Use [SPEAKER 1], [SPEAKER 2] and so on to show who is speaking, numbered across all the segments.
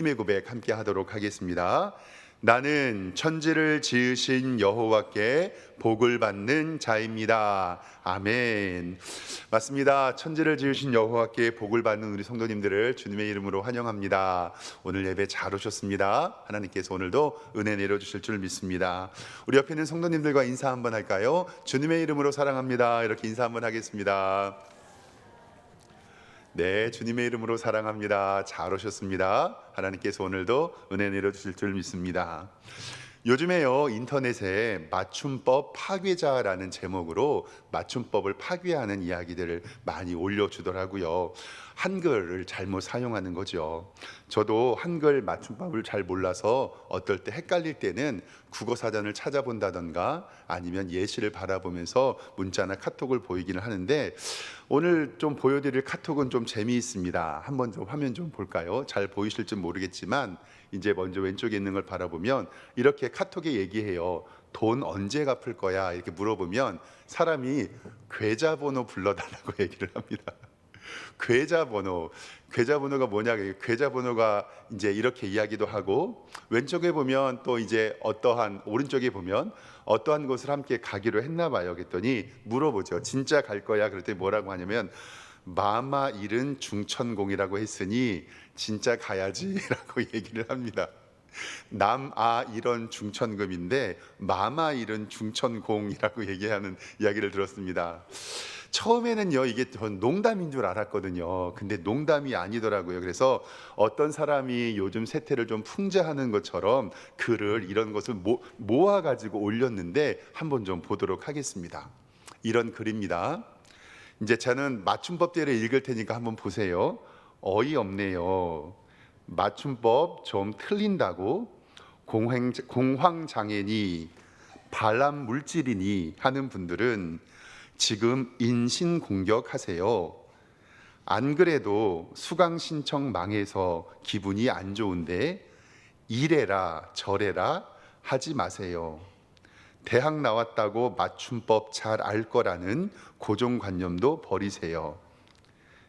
[SPEAKER 1] 힘의 고백 함께 하도록 하겠습니다. 나는 천지를 지으신 여호와께 복을 받는 자입니다. 아멘. 맞습니다. 천지를 지으신 여호와께 복을 받는 우리 성도님들을 주님의 이름으로 환영합니다. 오늘 예배 잘 오셨습니다. 하나님께서 오늘도 은혜 내려주실 줄 믿습니다. 우리 옆에 있는 성도님들과 인사 한번 할까요? 주님의 이름으로 사랑합니다. 이렇게 인사 한번 하겠습니다. 네, 주님의 이름으로 사랑합니다. 잘 오셨습니다. 하나님께서 오늘도 은혜 내려주실 줄 믿습니다. 요즘에요, 인터넷에 맞춤법 파괴자라는 제목으로 맞춤법을 파괴하는 이야기들을 많이 올려주더라고요. 한글을 잘못 사용하는 거죠. 저도 한글 맞춤법을 잘 몰라서 어떨 때 헷갈릴 때는 국어사전을 찾아본다던가 아니면 예시를 바라보면서 문자나 카톡을 보이기는 하는데, 오늘 좀 보여드릴 카톡은 좀 재미있습니다. 한번 좀 화면 좀 볼까요? 잘 보이실지 모르겠지만 이제 먼저 왼쪽에 있는 걸 바라보면 이렇게 카톡에 얘기해요. 돈 언제 갚을 거야? 이렇게 물어보면 사람이 계좌번호 불러달라고 얘기를 합니다. 계좌번호가 뭐냐? 계좌번호가 이제 이렇게 이야기도 하고, 왼쪽에 보면 또 이제 오른쪽에 보면 어떠한 곳을 함께 가기로 했나 봐요. 그랬더니 물어보죠. 진짜 갈 거야? 그랬더니 뭐라고 하냐면 마마 일은 중천공이라고 했으니 진짜 가야지라고 얘기를 합니다. 남아 일은 중천금인데 마마 일은 중천공이라고 얘기하는 이야기를 들었습니다. 처음에는요, 이게 전 농담인 줄 알았거든요. 근데 농담이 아니더라고요. 그래서 어떤 사람이 요즘 세태를 좀 풍자하는 것처럼 글을 이런 것을 모아가지고 올렸는데 한번 좀 보도록 하겠습니다. 이런 글입니다. 이제 저는 맞춤법대로 읽을 테니까 한번 보세요. 어이없네요. 맞춤법 좀 틀린다고 공황장애니 발암 물질이니 하는 분들은 지금 인신공격하세요. 안 그래도 수강 신청 망해서 기분이 안 좋은데 이래라 저래라 하지 마세요. 대학 나왔다고 맞춤법 잘 알 거라는 고정관념도 버리세요.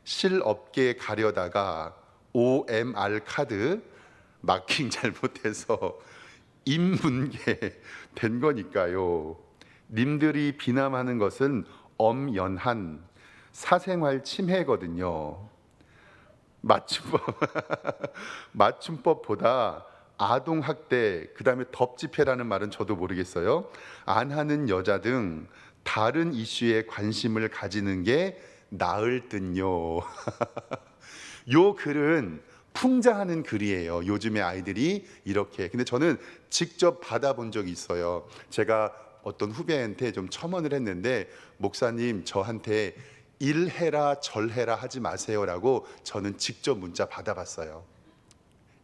[SPEAKER 1] 실업계 가려다가 OMR 카드 마킹 잘못해서 인문계 된 거니까요. 님들이 비난하는 것은 엄연한 사생활 침해거든요. 맞춤법보다 아동학대, 그 다음에 덥집회라는 말은 저도 모르겠어요. 안 하는 여자 등 다른 이슈에 관심을 가지는 게 나을 듯요. 요 글은 풍자하는 글이에요. 요즘의 아이들이 이렇게. 근데 저는 직접 받아본 적이 있어요. 제가 어떤 후배한테 좀 첨언을 했는데, 목사님 저한테 일해라 절해라 하지 마세요라고 저는 직접 문자 받아봤어요.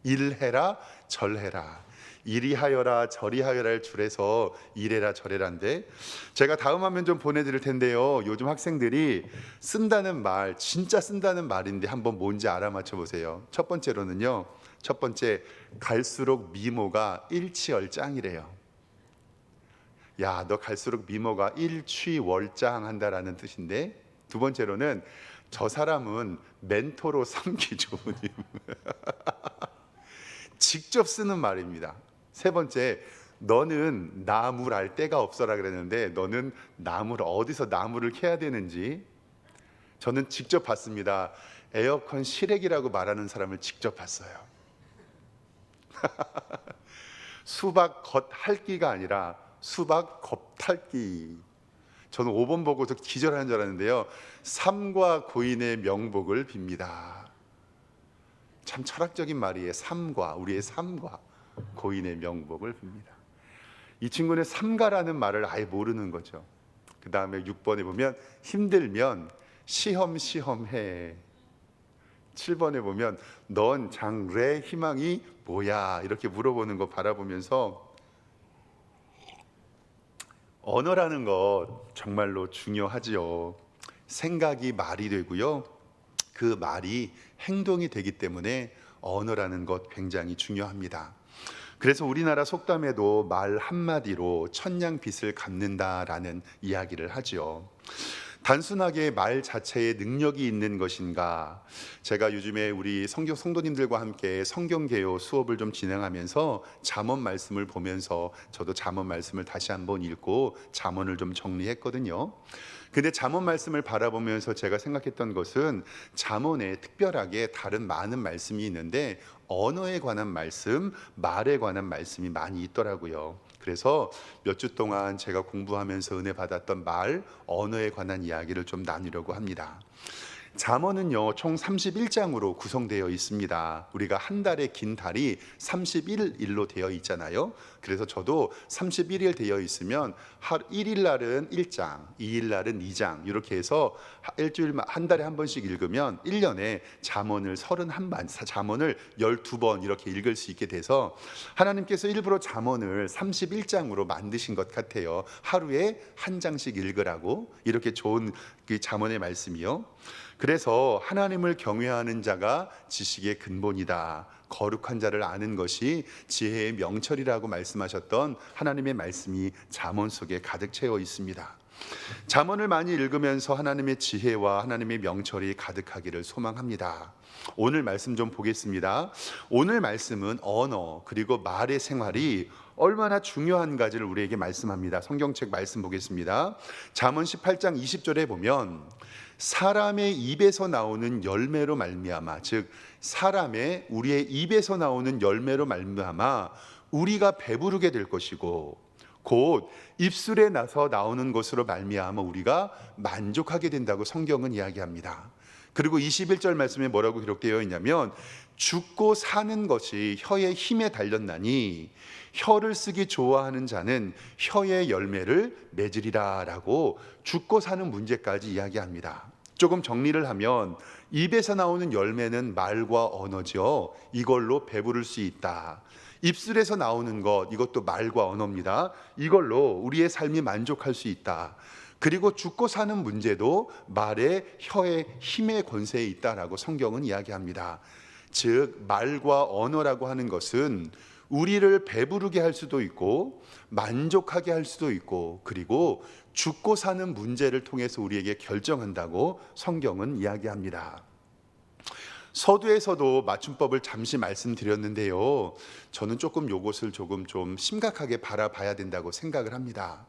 [SPEAKER 1] 일해라 절해라, 이리하여라 저리하여라를 줄여서 이래라 저래라인데, 제가 다음 화면 좀 보내드릴 텐데요, 요즘 학생들이 쓴다는 말, 진짜 쓴다는 말인데 한번 뭔지 알아맞혀 보세요. 첫 번째로는요, 첫 번째, 갈수록 미모가 일취월장이래요. 야, 너 갈수록 미모가 일취월장한다라는 뜻인데, 두 번째로는 저 사람은 멘토로 삼기 좋은 님. 직접 쓰는 말입니다. 세 번째, 너는 나물 알 데가 없어라 그랬는데, 너는 어디서 나무를 캐야 되는지 저는 직접 봤습니다. 에어컨 실외기라고 말하는 사람을 직접 봤어요. 수박 겉핥기가 아니라 수박 겉핥기. 저는 5번 보고서 기절하는 줄 알았는데요, 삼과 고인의 명복을 빕니다. 참 철학적인 말이에요. 우리의 삶과 고인의 명복을 빕니다. 이 친구는 삼가라는 말을 아예 모르는 거죠. 그 다음에 6번에 보면 힘들면 시험해. 7번에 보면 넌 장래 희망이 뭐야? 이렇게 물어보는 거 바라보면서, 언어라는 것 정말로 중요하지요. 생각이 말이 되고요, 그 말이 행동이 되기 때문에 언어라는 것 굉장히 중요합니다. 그래서 우리나라 속담에도 말 한마디로 천냥빚을 갚는다라는 이야기를 하죠. 단순하게 말 자체에 능력이 있는 것인가? 제가 요즘에 우리 성도님들과 함께 성경개요 수업을 좀 진행하면서 잠언 말씀을 보면서 저도 잠언 말씀을 다시 한번 읽고 잠언을 좀 정리했거든요. 근데 잠언 말씀을 바라보면서 제가 생각했던 것은 잠언에 특별하게 다른 많은 말씀이 있는데 언어에 관한 말씀, 말에 관한 말씀이 많이 있더라고요. 그래서 몇 주 동안 제가 공부하면서 은혜 받았던 말, 언어에 관한 이야기를 좀 나누려고 합니다. 잠언은요, 총 31장으로 구성되어 있습니다. 우리가 한 달의 긴 달이 31일로 되어 있잖아요. 그래서 저도 31일 되어 있으면 1일 날은 1장, 2일 날은 2장 이렇게 해서 일주일 한 달에 한 번씩 읽으면 1년에 잠언을 31번, 잠언을 12번 이렇게 읽을 수 있게 돼서 하나님께서 일부러 잠언을 31장으로 만드신 것 같아요. 하루에 한 장씩 읽으라고 이렇게 좋은 그 잠언의 말씀이요. 그래서 하나님을 경외하는 자가 지식의 근본이다. 거룩한 자를 아는 것이 지혜의 명철이라고 말씀하셨던 하나님의 말씀이 잠언 속에 가득 채워 있습니다. 잠언을 많이 읽으면서 하나님의 지혜와 하나님의 명철이 가득하기를 소망합니다. 오늘 말씀 좀 보겠습니다. 오늘 말씀은 언어 그리고 말의 생활이 얼마나 중요한가지를 우리에게 말씀합니다. 성경책 말씀 보겠습니다. 잠언 18장 20절에 보면 사람의 입에서 나오는 열매로 말미암아, 즉 사람의 우리의 입에서 나오는 열매로 말미암아 우리가 배부르게 될 것이고 곧 입술에 나서 나오는 것으로 말미암아 우리가 만족하게 된다고 성경은 이야기합니다. 그리고 21절 말씀에 뭐라고 기록되어 있냐면 죽고 사는 것이 혀의 힘에 달렸나니 혀를 쓰기 좋아하는 자는 혀의 열매를 맺으리라 라고 죽고 사는 문제까지 이야기합니다. 조금 정리를 하면 입에서 나오는 열매는 말과 언어죠. 이걸로 배부를 수 있다. 입술에서 나오는 것, 이것도 말과 언어입니다. 이걸로 우리의 삶이 만족할 수 있다. 그리고 죽고 사는 문제도 말의 혀의 힘의 권세에 있다라고 성경은 이야기합니다. 즉 말과 언어라고 하는 것은 우리를 배부르게 할 수도 있고 만족하게 할 수도 있고 그리고 죽고 사는 문제를 통해서 우리에게 결정한다고 성경은 이야기합니다. 서두에서도 맞춤법을 잠시 말씀드렸는데요. 저는 조금 이것을 좀 심각하게 바라봐야 된다고 생각을 합니다.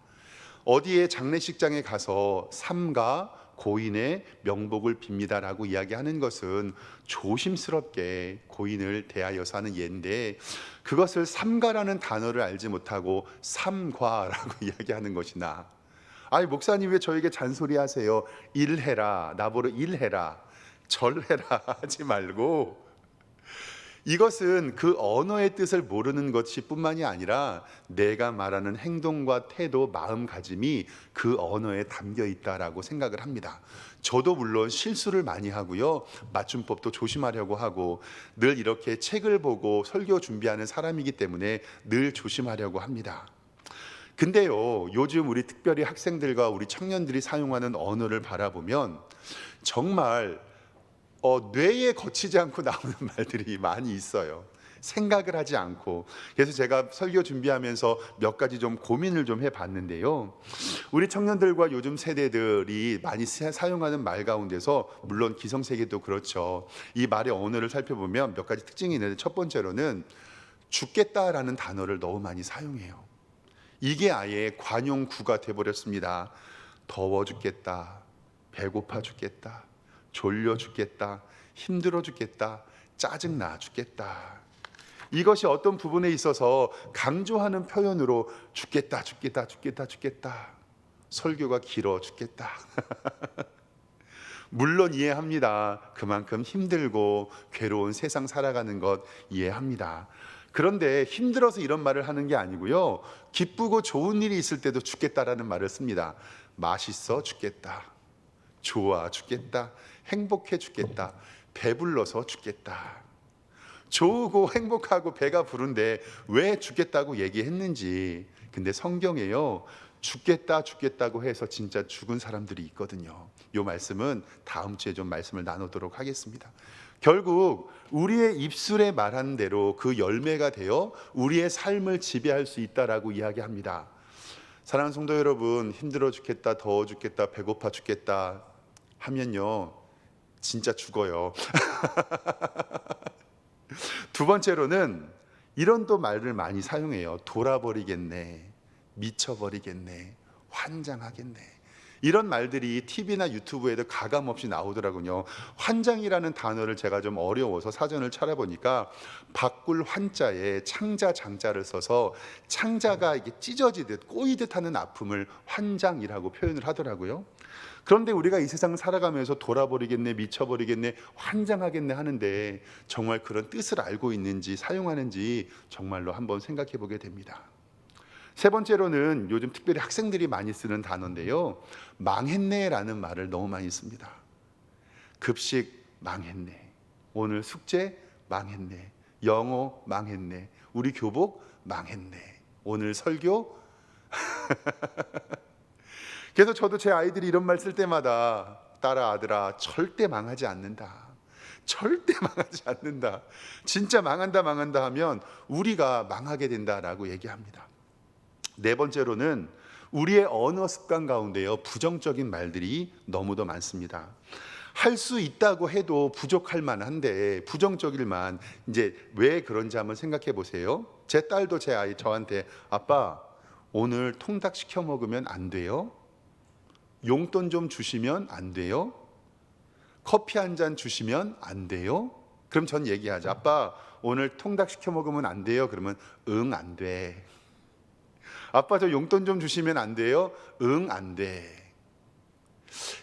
[SPEAKER 1] 어디에 장례식장에 가서 삼가 고인의 명복을 빕니다라고 이야기하는 것은 조심스럽게 고인을 대하여서 하는 예인데 그것을 삼가라는 단어를 알지 못하고 삼과라고 이야기하는 것이나 아니 목사님 왜 저에게 잔소리하세요? 일해라, 나보러 일해라, 절해라 하지 말고 이것은 그 언어의 뜻을 모르는 것이 뿐만이 아니라 내가 말하는 행동과 태도, 마음가짐이 그 언어에 담겨 있다라고 생각을 합니다. 저도 물론 실수를 많이 하고요. 맞춤법도 조심하려고 하고 늘 이렇게 책을 보고 설교 준비하는 사람이기 때문에 늘 조심하려고 합니다. 근데요, 요즘 우리 특별히 학생들과 우리 청년들이 사용하는 언어를 바라보면 정말 뇌에 거치지 않고 나오는 말들이 많이 있어요. 생각을 하지 않고. 그래서 제가 설교 준비하면서 몇 가지 좀 고민을 좀 해봤는데요. 우리 청년들과 요즘 세대들이 많이 사용하는 말 가운데서 물론 기성세계도 그렇죠. 이 말의 언어를 살펴보면 몇 가지 특징이 있는데 첫 번째로는 죽겠다라는 단어를 너무 많이 사용해요. 이게 아예 관용구가 돼버렸습니다. 더워 죽겠다, 배고파 죽겠다, 졸려 죽겠다, 힘들어 죽겠다, 짜증나 죽겠다. 이것이 어떤 부분에 있어서 강조하는 표현으로 죽겠다, 죽겠다, 죽겠다, 죽겠다. 설교가 길어 죽겠다. 물론 이해합니다. 그만큼 힘들고 괴로운 세상 살아가는 것 이해합니다. 그런데 힘들어서 이런 말을 하는 게 아니고요. 기쁘고 좋은 일이 있을 때도 죽겠다라는 말을 씁니다. 맛있어 죽겠다, 좋아 죽겠다, 행복해 죽겠다, 배불러서 죽겠다. 좋고 행복하고 배가 부른데 왜 죽겠다고 얘기했는지. 근데 성경에요, 죽겠다 죽겠다고 해서 진짜 죽은 사람들이 있거든요. 이 말씀은 다음 주에 좀 말씀을 나누도록 하겠습니다. 결국 우리의 입술에 말한 대로 그 열매가 되어 우리의 삶을 지배할 수 있다라고 이야기합니다. 사랑하는 성도 여러분, 힘들어 죽겠다, 더워 죽겠다, 배고파 죽겠다 하면요, 진짜 죽어요. 두 번째로는 이런 또 말을 많이 사용해요. 돌아버리겠네, 미쳐버리겠네, 환장하겠네. 이런 말들이 TV나 유튜브에도 가감없이 나오더라고요. 환장이라는 단어를 제가 좀 어려워서 사전을 찾아보니까 바꿀 환자에 창자 장자를 써서 창자가 이게 찢어지듯 꼬이듯 하는 아픔을 환장이라고 표현을 하더라고요. 그런데 우리가 이 세상을 살아가면서 돌아버리겠네, 미쳐버리겠네, 환장하겠네 하는데 정말 그런 뜻을 알고 있는지 사용하는지 정말로 한번 생각해 보게 됩니다. 세 번째로는 요즘 특별히 학생들이 많이 쓰는 단어인데요, 망했네라는 말을 너무 많이 씁니다. 급식 망했네, 오늘 숙제 망했네, 영어 망했네, 우리 교복 망했네, 오늘 설교. 그래서 저도 제 아이들이 이런 말 쓸 때마다 딸아 아들아 절대 망하지 않는다, 절대 망하지 않는다, 진짜 망한다 하면 우리가 망하게 된다라고 얘기합니다. 네 번째로는 우리의 언어 습관 가운데요, 부정적인 말들이 너무도 많습니다. 할 수 있다고 해도 부족할 만한데 부정적일만. 이제 왜 그런지 한번 생각해 보세요. 제 딸도 제 아이 저한테 아빠 오늘 통닭 시켜 먹으면 안 돼요? 용돈 좀 주시면 안 돼요? 커피 한 잔 주시면 안 돼요? 그럼 전 얘기하죠. 아빠 오늘 통닭 시켜 먹으면 안 돼요? 그러면 응 안 돼. 아빠 저 용돈 좀 주시면 안 돼요? 응 안 돼.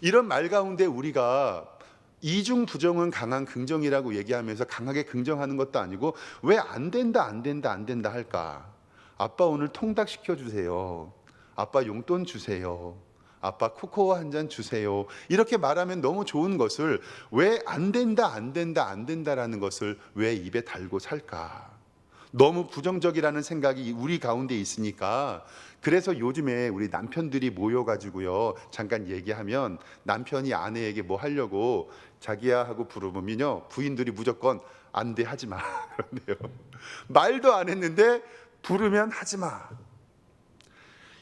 [SPEAKER 1] 이런 말 가운데 우리가 이중 부정은 강한 긍정이라고 얘기하면서 강하게 긍정하는 것도 아니고 왜 안 된다 할까? 아빠 오늘 통닭 시켜주세요. 아빠 용돈 주세요. 아빠 코코아 한 잔 주세요. 이렇게 말하면 너무 좋은 것을 왜 안 된다라는 것을 왜 입에 달고 살까? 너무 부정적이라는 생각이 우리 가운데 있으니까. 그래서 요즘에 우리 남편들이 모여가지고요, 잠깐 얘기하면 남편이 아내에게 뭐 하려고 자기야 하고 부르면요, 부인들이 무조건 안 돼, 하지 마 그런데요. 말도 안 했는데 부르면 하지 마.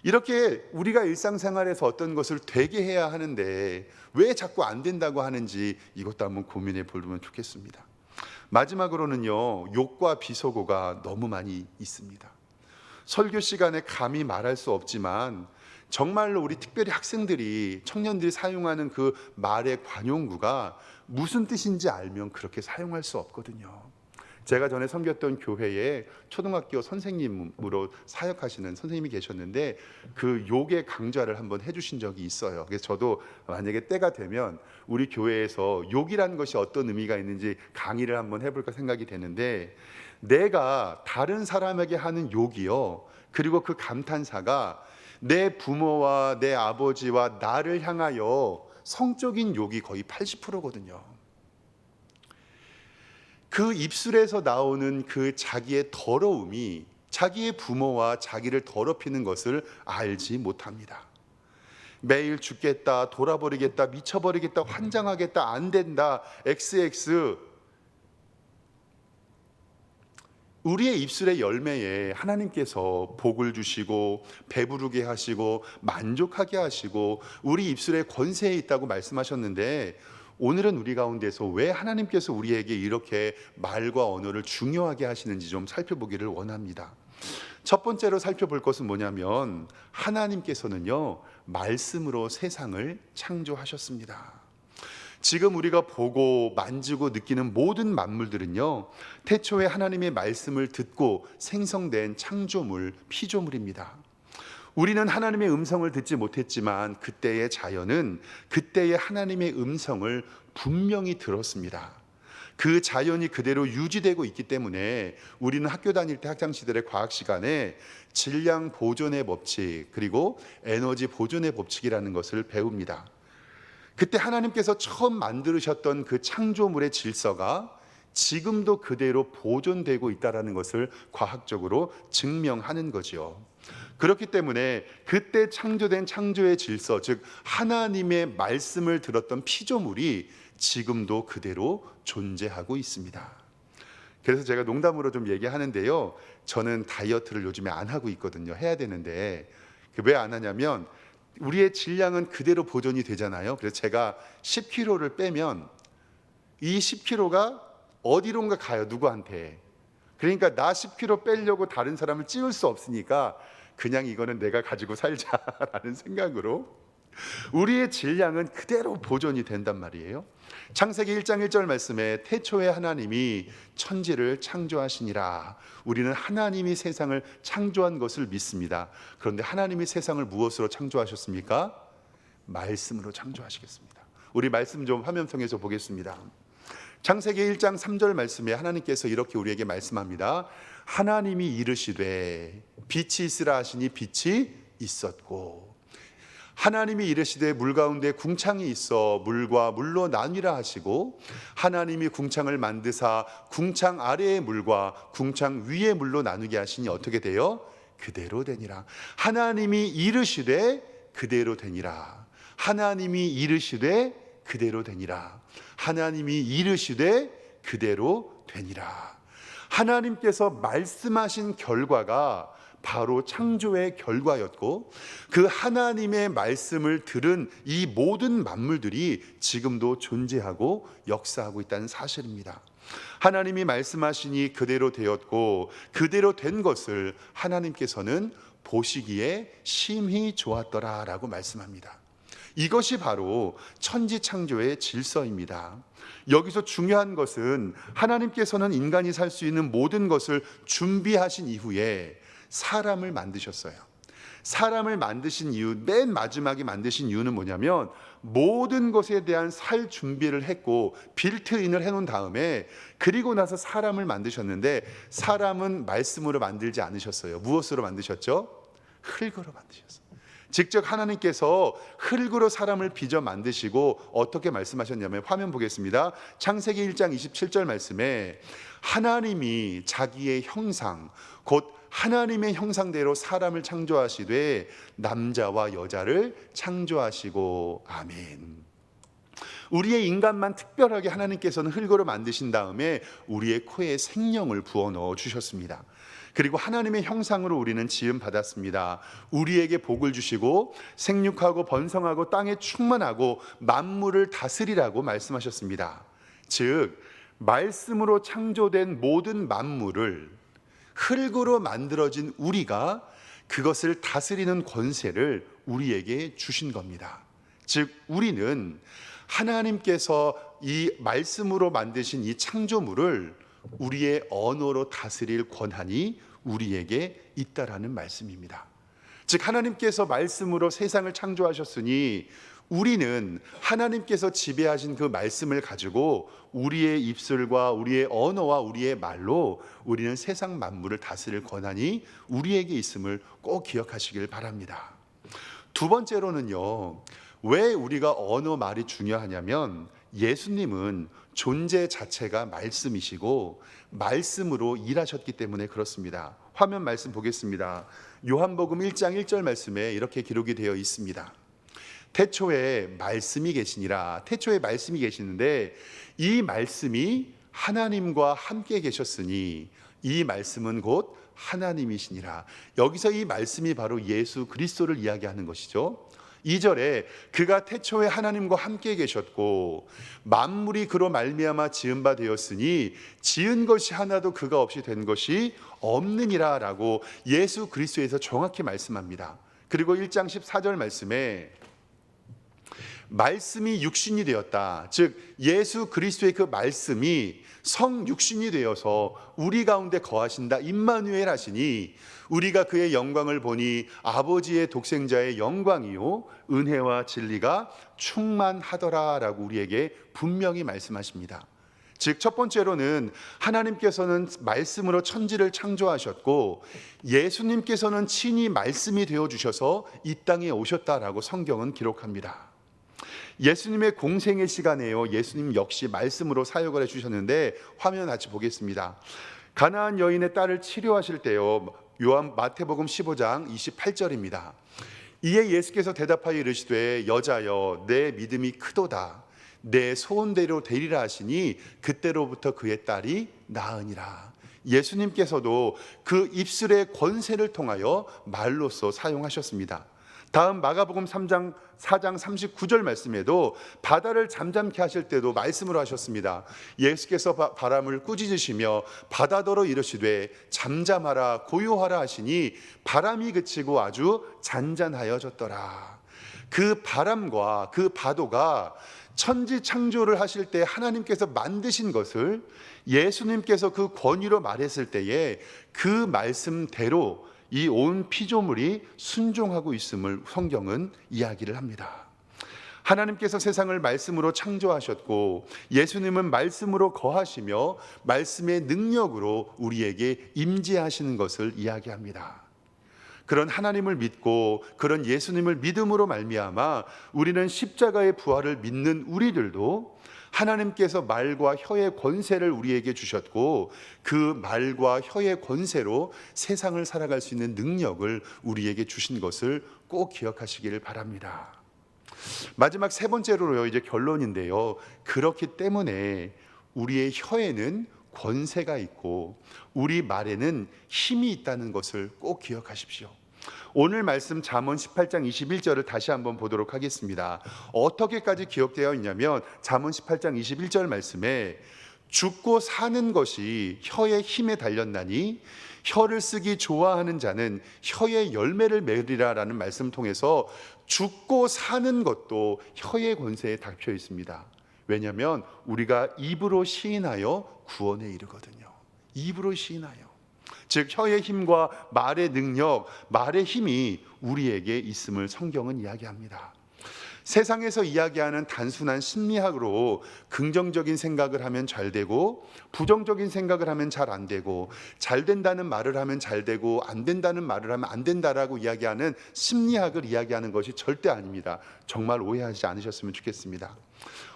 [SPEAKER 1] 이렇게 우리가 일상생활에서 어떤 것을 되게 해야 하는데 왜 자꾸 안 된다고 하는지 이것도 한번 고민해 보면 좋겠습니다. 마지막으로는요, 욕과 비속어가 너무 많이 있습니다. 설교 시간에 감히 말할 수 없지만 정말로 우리 특별히 학생들이, 청년들이 사용하는 그 말의 관용구가 무슨 뜻인지 알면 그렇게 사용할 수 없거든요. 제가 전에 섬겼던 교회에 초등학교 선생님으로 사역하시는 선생님이 계셨는데 그 욕의 강좌를 한번 해주신 적이 있어요. 그래서 저도 만약에 때가 되면 우리 교회에서 욕이라는 것이 어떤 의미가 있는지 강의를 한번 해볼까 생각이 되는데, 내가 다른 사람에게 하는 욕이요, 그리고 그 감탄사가 내 부모와 내 아버지와 나를 향하여 성적인 욕이 거의 80%거든요. 그 입술에서 나오는 그 자기의 더러움이 자기의 부모와 자기를 더럽히는 것을 알지 못합니다. 매일 죽겠다, 돌아버리겠다, 미쳐버리겠다, 환장하겠다, 안 된다, XX. 우리의 입술의 열매에 하나님께서 복을 주시고 배부르게 하시고 만족하게 하시고 우리 입술에 권세에 있다고 말씀하셨는데, 오늘은 우리 가운데서 왜 하나님께서 우리에게 이렇게 말과 언어를 중요하게 하시는지 좀 살펴보기를 원합니다. 첫 번째로 살펴볼 것은 뭐냐면, 하나님께서는요, 말씀으로 세상을 창조하셨습니다. 지금 우리가 보고 만지고 느끼는 모든 만물들은요, 태초에 하나님의 말씀을 듣고 생성된 창조물, 피조물입니다. 우리는 하나님의 음성을 듣지 못했지만 그때의 자연은 그때의 하나님의 음성을 분명히 들었습니다. 그 자연이 그대로 유지되고 있기 때문에 우리는 학교 다닐 때 학창시절의 과학 시간에 질량 보존의 법칙, 그리고 에너지 보존의 법칙이라는 것을 배웁니다. 그때 하나님께서 처음 만드셨던 그 창조물의 질서가 지금도 그대로 보존되고 있다는 것을 과학적으로 증명하는 거지요. 그렇기 때문에 그때 창조된 창조의 질서, 즉 하나님의 말씀을 들었던 피조물이 지금도 그대로 존재하고 있습니다. 그래서 제가 농담으로 좀 얘기하는데요, 저는 다이어트를 요즘에 안 하고 있거든요. 해야 되는데 왜 안 하냐면 우리의 질량은 그대로 보존이 되잖아요. 그래서 제가 10kg를 빼면 이 10kg가 어디론가 가요, 누구한테. 그러니까 나 10kg 빼려고 다른 사람을 찌울 수 없으니까 그냥 이거는 내가 가지고 살자라는 생각으로 우리의 질량은 그대로 보존이 된단 말이에요. 창세기 1장 1절 말씀에 태초에 하나님이 천지를 창조하시니라. 우리는 하나님이 세상을 창조한 것을 믿습니다. 그런데 하나님이 세상을 무엇으로 창조하셨습니까? 말씀으로 창조하시겠습니다. 우리 말씀 좀 화면 통해서 보겠습니다. 창세기 1장 3절 말씀에 하나님께서 이렇게 우리에게 말씀합니다. 하나님이 이르시되 빛이 있으라 하시니 빛이 있었고, 하나님이 이르시되 물 가운데 궁창이 있어 물과 물로 나뉘라 하시고, 하나님이 궁창을 만드사 궁창 아래의 물과 궁창 위의 물로 나누게 하시니 어떻게 돼요? 그대로 되니라. 하나님이 이르시되 그대로 되니라. 하나님이 이르시되 그대로 되니라. 하나님이 이르시되 그대로 되니라. 하나님께서 말씀하신 결과가 바로 창조의 결과였고, 그 하나님의 말씀을 들은 이 모든 만물들이 지금도 존재하고 역사하고 있다는 사실입니다. 하나님이 말씀하시니 그대로 되었고, 그대로 된 것을 하나님께서는 보시기에 심히 좋았더라라고 말씀합니다. 이것이 바로 천지창조의 질서입니다. 여기서 중요한 것은 하나님께서는 인간이 살 수 있는 모든 것을 준비하신 이후에 사람을 만드셨어요. 사람을 만드신 이유, 맨 마지막에 만드신 이유는 뭐냐면 모든 것에 대한 살 준비를 했고 빌트인을 해놓은 다음에, 그리고 나서 사람을 만드셨는데 사람은 말씀으로 만들지 않으셨어요. 무엇으로 만드셨죠? 흙으로 만드셨어요. 직접 하나님께서 흙으로 사람을 빚어 만드시고 어떻게 말씀하셨냐면, 화면 보겠습니다. 창세기 1장 27절 말씀에 하나님이 자기의 형상, 곧 하나님의 형상대로 사람을 창조하시되 남자와 여자를 창조하시고. 아멘. 우리의 인간만 특별하게 하나님께서는 흙으로 만드신 다음에 우리의 코에 생명을 부어 넣어 주셨습니다. 그리고 하나님의 형상으로 우리는 지음 받았습니다. 우리에게 복을 주시고 생육하고 번성하고 땅에 충만하고 만물을 다스리라고 말씀하셨습니다. 즉 말씀으로 창조된 모든 만물을 흙으로 만들어진 우리가 그것을 다스리는 권세를 우리에게 주신 겁니다. 즉 우리는 하나님께서 이 말씀으로 만드신 이 창조물을 우리의 언어로 다스릴 권한이 우리에게 있다라는 말씀입니다. 즉 하나님께서 말씀으로 세상을 창조하셨으니 우리는 하나님께서 지배하신 그 말씀을 가지고 우리의 입술과 우리의 언어와 우리의 말로 우리는 세상 만물을 다스릴 권한이 우리에게 있음을 꼭 기억하시길 바랍니다. 두 번째로는요, 왜 우리가 언어 말이 중요하냐면 예수님은 존재 자체가 말씀이시고 말씀으로 일하셨기 때문에 그렇습니다. 화면 말씀 보겠습니다. 요한복음 1장 1절 말씀에 이렇게 기록이 되어 있습니다. 태초에 말씀이 계시니라. 태초에 말씀이 계시는데 이 말씀이 하나님과 함께 계셨으니 이 말씀은 곧 하나님이시니라. 여기서 이 말씀이 바로 예수 그리스도를 이야기하는 것이죠. 2절에 그가 태초에 하나님과 함께 계셨고 만물이 그로 말미암아 지은 바 되었으니 지은 것이 하나도 그가 없이 된 것이 없느니라 라고 예수 그리스도에서 정확히 말씀합니다. 그리고 1장 14절 말씀에 말씀이 육신이 되었다. 즉 예수 그리스도의 그 말씀이 성육신이 되어서 우리 가운데 거하신다. 임마누엘 하시니 우리가 그의 영광을 보니 아버지의 독생자의 영광이요 은혜와 진리가 충만하더라라고 우리에게 분명히 말씀하십니다. 즉 첫 번째로는 하나님께서는 말씀으로 천지를 창조하셨고 예수님께서는 친히 말씀이 되어 주셔서 이 땅에 오셨다라고 성경은 기록합니다. 예수님의 공생의 시간에요, 예수님 역시 말씀으로 사역을 해주셨는데 화면 같이 보겠습니다. 가나안 여인의 딸을 치료하실 때요, 마태복음 15장 28절입니다. 이에 예수께서 대답하여 이르시되 여자여 내 믿음이 크도다. 내 소원대로 되리라 하시니 그때로부터 그의 딸이 나으니라. 예수님께서도 그 입술의 권세를 통하여 말로써 사용하셨습니다. 다음 마가복음 4장 39절 말씀에도 바다를 잠잠케 하실 때도 말씀으로 하셨습니다. 예수께서 바람을 꾸짖으시며 바다더러 이르시되 잠잠하라 고요하라 하시니 바람이 그치고 아주 잔잔하여졌더라. 그 바람과 그 파도가 천지 창조를 하실 때 하나님께서 만드신 것을 예수님께서 그 권위로 말했을 때에 그 말씀대로 이 온 피조물이 순종하고 있음을 성경은 이야기를 합니다. 하나님께서 세상을 말씀으로 창조하셨고 예수님은 말씀으로 거하시며 말씀의 능력으로 우리에게 임재하시는 것을 이야기합니다. 그런 하나님을 믿고 그런 예수님을 믿음으로 말미암아 우리는 십자가의 부활을 믿는 우리들도 하나님께서 말과 혀의 권세를 우리에게 주셨고 그 말과 혀의 권세로 세상을 살아갈 수 있는 능력을 우리에게 주신 것을 꼭 기억하시기를 바랍니다. 마지막 세 번째로요, 이제 결론인데요. 그렇기 때문에 우리의 혀에는 권세가 있고 우리 말에는 힘이 있다는 것을 꼭 기억하십시오. 오늘 말씀 잠언 18장 21절을 다시 한번 보도록 하겠습니다. 어떻게까지 기억되어 있냐면 잠언 18장 21절 말씀에 죽고 사는 것이 혀의 힘에 달렸나니 혀를 쓰기 좋아하는 자는 혀의 열매를 맺으리라 라는 말씀 통해서 죽고 사는 것도 혀의 권세에 닥쳐 있습니다. 왜냐하면 우리가 입으로 시인하여 구원에 이르거든요. 입으로 시인하여, 즉 혀의 힘과 말의 능력, 말의 힘이 우리에게 있음을 성경은 이야기합니다. 세상에서 이야기하는 단순한 심리학으로 긍정적인 생각을 하면 잘 되고 부정적인 생각을 하면 잘 안 되고 잘 된다는 말을 하면 잘 되고 안 된다는 말을 하면 안 된다라고 이야기하는 심리학을 이야기하는 것이 절대 아닙니다. 정말 오해하지 않으셨으면 좋겠습니다.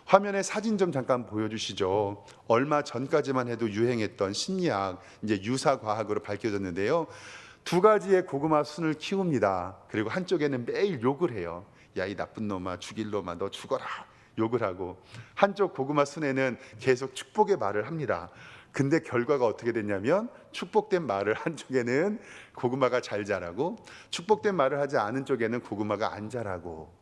[SPEAKER 1] 화면에 사진 좀 잠깐 보여주시죠. 얼마 전까지만 해도 유행했던 심리학, 이제 유사과학으로 밝혀졌는데요. 두 가지의 고구마 순을 키웁니다. 그리고 한쪽에는 매일 욕을 해요. 야, 이 나쁜 놈아, 죽일 놈아, 너 죽어라, 욕을 하고, 한쪽 고구마 순에는 계속 축복의 말을 합니다. 근데 결과가 어떻게 됐냐면 축복된 말을 한쪽에는 고구마가 잘 자라고 축복된 말을 하지 않은 쪽에는 고구마가 안 자라고.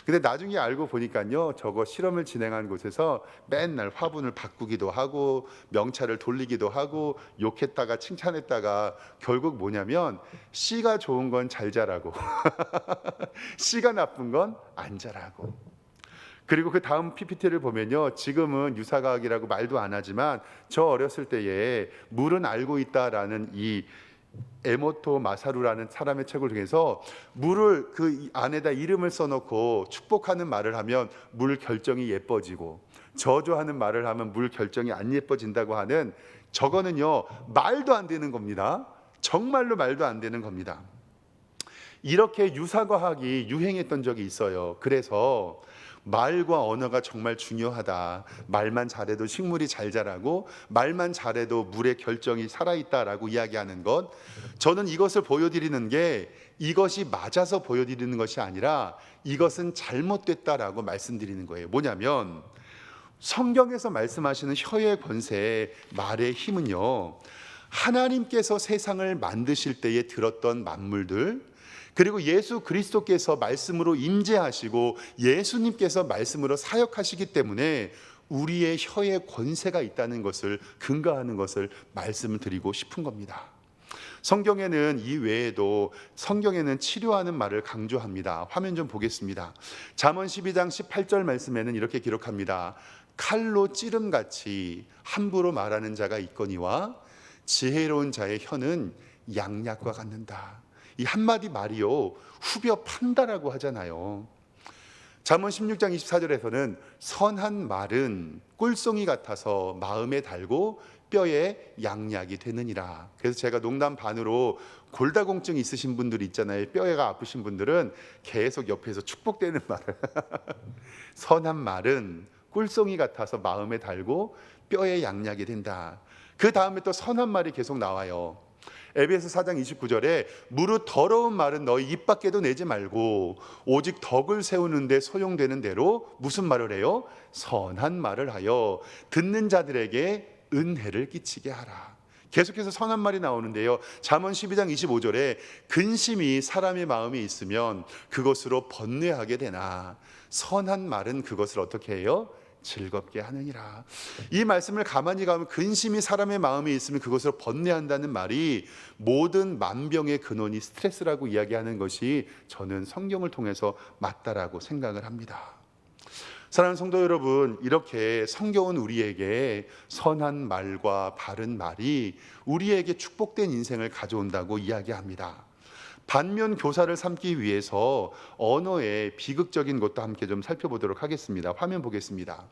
[SPEAKER 1] 근데 나중에 알고 보니까요, 저거 실험을 진행한 곳에서 맨날 화분을 바꾸기도 하고 명찰을 돌리기도 하고 욕했다가 칭찬했다가 결국 뭐냐면 씨가 좋은 건 잘 자라고 씨가 나쁜 건 안 자라고. 그리고 그 다음 PPT를 보면요, 지금은 유사과학이라고 말도 안 하지만 저 어렸을 때에 물은 알고 있다라는 이 에모토 마사루라는 사람의 책을 통해서 물을 그 안에다 이름을 써놓고 축복하는 말을 하면 물 결정이 예뻐지고 저주하는 말을 하면 물 결정이 안 예뻐진다고 하는, 저거는요 말도 안 되는 겁니다. 정말로 말도 안 되는 겁니다. 이렇게 유사과학이 유행했던 적이 있어요. 그래서 말과 언어가 정말 중요하다. 말만 잘해도 식물이 잘 자라고 말만 잘해도 물의 결정이 살아있다라고 이야기하는 것, 저는 이것을 보여드리는 게 이것이 맞아서 보여드리는 것이 아니라 이것은 잘못됐다라고 말씀드리는 거예요. 뭐냐면 성경에서 말씀하시는 혀의 권세, 말의 힘은요, 하나님께서 세상을 만드실 때에 들었던 만물들, 그리고 예수 그리스도께서 말씀으로 임재하시고 예수님께서 말씀으로 사역하시기 때문에 우리의 혀에 권세가 있다는 것을 근거하는 것을 말씀을 드리고 싶은 겁니다. 성경에는 이 외에도 성경에는 치료하는 말을 강조합니다. 화면 좀 보겠습니다. 잠언 12장 18절 말씀에는 이렇게 기록합니다. 칼로 찌름같이 함부로 말하는 자가 있거니와 지혜로운 자의 혀는 양약과 같는다. 이 한마디 말이요 후벼 판다라고 하잖아요. 잠언 16장 24절에서는 선한 말은 꿀송이 같아서 마음에 달고 뼈에 양약이 되느니라. 그래서 제가 농담 반으로 골다공증 있으신 분들 있잖아요. 뼈가 아프신 분들은 계속 옆에서 축복되는 말을 선한 말은 꿀송이 같아서 마음에 달고 뼈에 양약이 된다. 그 다음에 또 선한 말이 계속 나와요. 에베소 4장 29절에 무릇 더러운 말은 너희 입 밖에도 내지 말고 오직 덕을 세우는 데 소용되는 대로 무슨 말을 해요? 선한 말을 하여 듣는 자들에게 은혜를 끼치게 하라. 계속해서 선한 말이 나오는데요. 잠언 12장 25절에 근심이 사람의 마음에 있으면 그것으로 번뇌하게 되나 선한 말은 그것을 어떻게 해요? 즐겁게 하느니라. 이 말씀을 가만히 가면 근심이 사람의 마음에 있으면 그것으로 번뇌한다는 말이 모든 만병의 근원이 스트레스라고 이야기하는 것이 저는 성경을 통해서 맞다라고 생각을 합니다. 사랑하는 성도 여러분, 이렇게 성경은 우리에게 선한 말과 바른 말이 우리에게 축복된 인생을 가져온다고 이야기합니다. 반면 교사를 삼기 위해서 언어의 비극적인 것도 함께 좀 살펴보도록 하겠습니다. 화면 보겠습니다.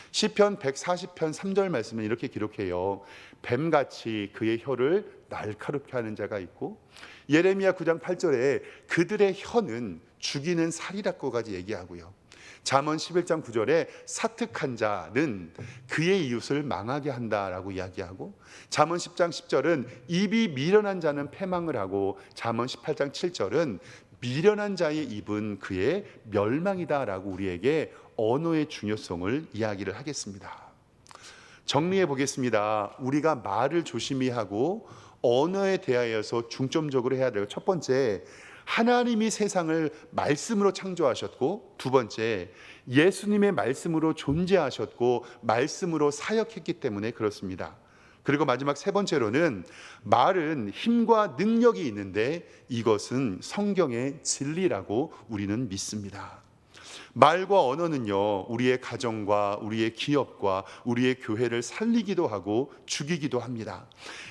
[SPEAKER 1] 시편 140편 3절 말씀은 이렇게 기록해요. 뱀같이 그의 혀를 날카롭게 하는 자가 있고, 예레미야 9장 8절에 그들의 혀는 죽이는 살이라고까지 얘기하고요. 잠언 11장 9절에 사특한 자는 그의 이웃을 망하게 한다라고 이야기하고, 잠언 10장 10절은 입이 미련한 자는 패망을 하고, 잠언 18장 7절은 미련한 자의 입은 그의 멸망이다라고 우리에게 언어의 중요성을 이야기를 하겠습니다. 정리해 보겠습니다. 우리가 말을 조심히 하고 언어에 대하여서 중점적으로 해야 되고, 첫 번째, 하나님이 세상을 말씀으로 창조하셨고, 두 번째, 예수님의 말씀으로 존재하셨고 말씀으로 사역했기 때문에 그렇습니다. 그리고 마지막 세 번째로는 말은 힘과 능력이 있는데 이것은 성경의 진리라고 우리는 믿습니다. 말과 언어는요, 우리의 가정과 우리의 기업과 우리의 교회를 살리기도 하고 죽이기도 합니다.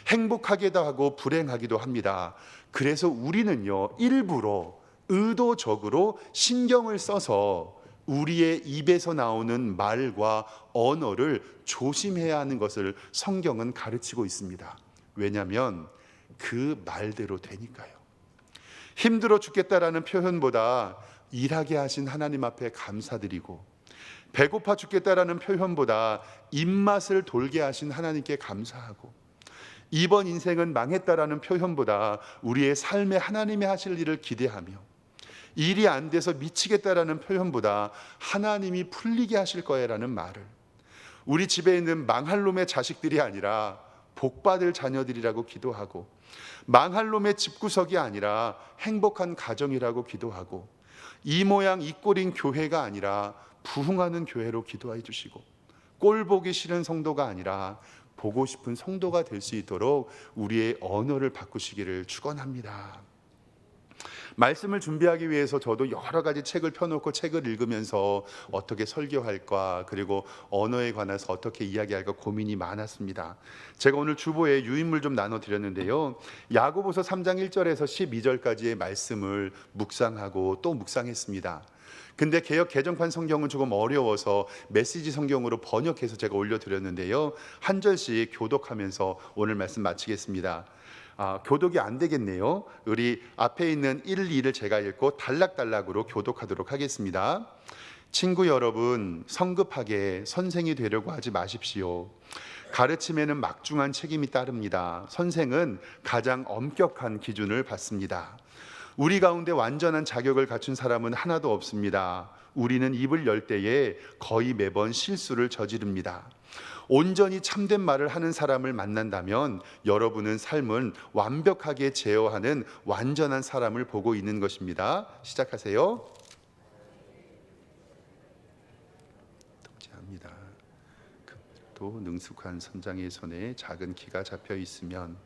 [SPEAKER 1] 행복하게도 하고 불행하기도 합니다. 그래서 우리는요, 일부러 의도적으로 신경을 써서 우리의 입에서 나오는 말과 언어를 조심해야 하는 것을 성경은 가르치고 있습니다. 왜냐하면 그 말대로 되니까요. 힘들어 죽겠다라는 표현보다 일하게 하신 하나님 앞에 감사드리고, 배고파 죽겠다라는 표현보다 입맛을 돌게 하신 하나님께 감사하고, 이번 인생은 망했다라는 표현보다 우리의 삶에 하나님이 하실 일을 기대하며, 일이 안 돼서 미치겠다라는 표현보다 하나님이 풀리게 하실 거야라는 말을, 우리 집에 있는 망할 놈의 자식들이 아니라 복받을 자녀들이라고 기도하고, 망할 놈의 집구석이 아니라 행복한 가정이라고 기도하고, 이 모양 이 꼴인 교회가 아니라 부흥하는 교회로 기도해 주시고, 꼴 보기 싫은 성도가 아니라 보고 싶은 성도가 될 수 있도록 우리의 언어를 바꾸시기를 축원합니다. 말씀을 준비하기 위해서 저도 여러 가지 책을 펴놓고 책을 읽으면서 어떻게 설교할까, 그리고 언어에 관해서 어떻게 이야기할까 고민이 많았습니다. 제가 오늘 주보에 유인물 좀 나눠드렸는데요, 야고보서 3장 1절에서 12절까지의 말씀을 묵상하고 또 묵상했습니다. 근데 개역 개정판 성경은 조금 어려워서 메시지 성경으로 번역해서 제가 올려드렸는데요, 한 절씩 교독하면서 오늘 말씀 마치겠습니다. 교독이 안 되겠네요. 우리 앞에 있는 1, 2를 제가 읽고 단락단락으로 교독하도록 하겠습니다. 친구 여러분, 성급하게 선생이 되려고 하지 마십시오. 가르침에는 막중한 책임이 따릅니다. 선생은 가장 엄격한 기준을 받습니다. 우리 가운데 완전한 자격을 갖춘 사람은 하나도 없습니다. 우리는 입을 열 때에 거의 매번 실수를 저지릅니다. 온전히 참된 말을 하는 사람을 만난다면 여러분은 삶을 완벽하게 제어하는 완전한 사람을 보고 있는 것입니다. 시작하세요. 독재합니다. 또 능숙한 선장의 손에 작은 키가 잡혀 있으면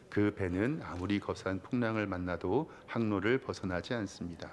[SPEAKER 1] 그 배는 아무리 거센 풍랑을 만나도 항로를 벗어나지 않습니다.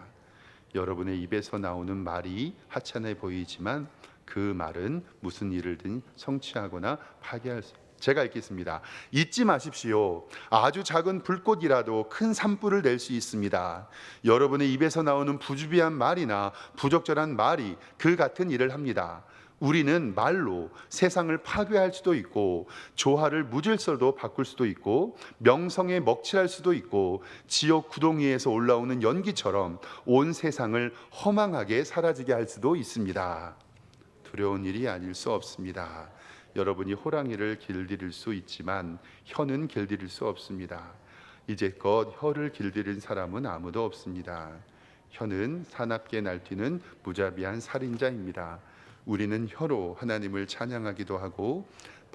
[SPEAKER 1] 여러분의 입에서 나오는 말이 하찮아 보이지만 그 말은 무슨 일을든 성취하거나 파괴할 수. 제가 읽겠습니다. 잊지 마십시오. 아주 작은 불꽃이라도 큰 산불을 낼 수 있습니다. 여러분의 입에서 나오는 부주비한 말이나 부적절한 말이 그 같은 일을 합니다. 우리는 말로 세상을 파괴할 수도 있고, 조화를 무질서도 바꿀 수도 있고, 명성에 먹칠할 수도 있고, 지옥 구덩이에서 올라오는 연기처럼 온 세상을 허망하게 사라지게 할 수도 있습니다. 두려운 일이 아닐 수 없습니다. 여러분이 호랑이를 길들일 수 있지만 혀는 길들일 수 없습니다. 이제껏 혀를 길들인 사람은 아무도 없습니다. 혀는 사납게 날뛰는 무자비한 살인자입니다. 우리는 혀로 하나님을 찬양하기도 하고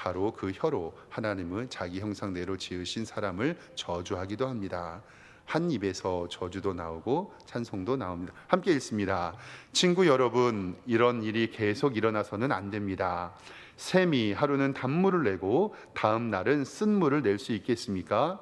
[SPEAKER 1] 바로 그 혀로 하나님은 자기 형상대로 지으신 사람을 저주하기도 합니다. 한 입에서 저주도 나오고 찬송도 나옵니다. 함께 읽습니다. 친구 여러분, 이런 일이 계속 일어나서는 안 됩니다. 샘이 하루는 단물을 내고 다음 날은 쓴물을 낼 수 있겠습니까?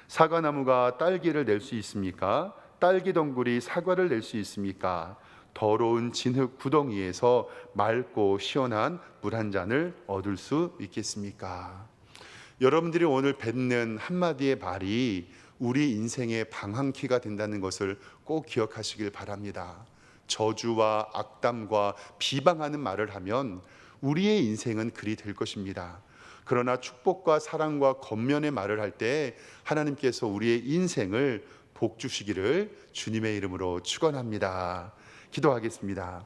[SPEAKER 1] 사과나무가 딸기를 낼 수 있습니까? 딸기 덩굴이 사과를 낼 수 있습니까? 더러운 진흙 구덩이에서 맑고 시원한 물 한 잔을 얻을 수 있겠습니까? 여러분들이 오늘 뱉는 한마디의 말이 우리 인생의 방향키가 된다는 것을 꼭 기억하시길 바랍니다. 저주와 악담과 비방하는 말을 하면 우리의 인생은 그리 될 것입니다. 그러나 축복과 사랑과 겉면의 말을 할 때 하나님께서 우리의 인생을 복 주시기를 주님의 이름으로 축원합니다. 기도하겠습니다.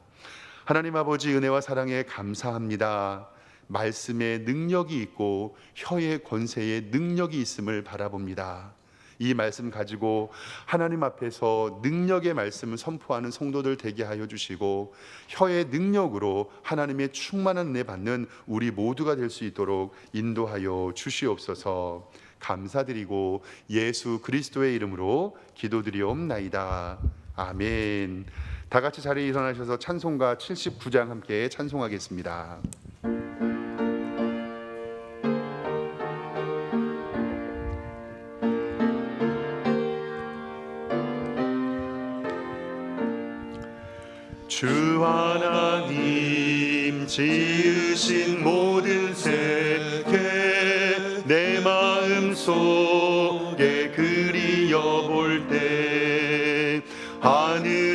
[SPEAKER 1] 하나님 아버지, 은혜와 사랑에 감사합니다. 말씀에 능력이 있고 혀의 권세에 능력이 있음을 바라봅니다. 이 말씀 가지고 하나님 앞에서 능력의 말씀을 선포하는 성도들 되게 하여 주시고, 혀의 능력으로 하나님의 충만한 은혜 받는 우리 모두가 될 수 있도록 인도하여 주시옵소서. 감사드리고 예수 그리스도의 이름으로 기도드리옵나이다. 아멘. 다 같이 자리에 일어나셔서 찬송가 79장 함께 찬송하겠습니다. 주 하나님 지으신 모든 세계 내 마음속에 그리워볼 때 하늘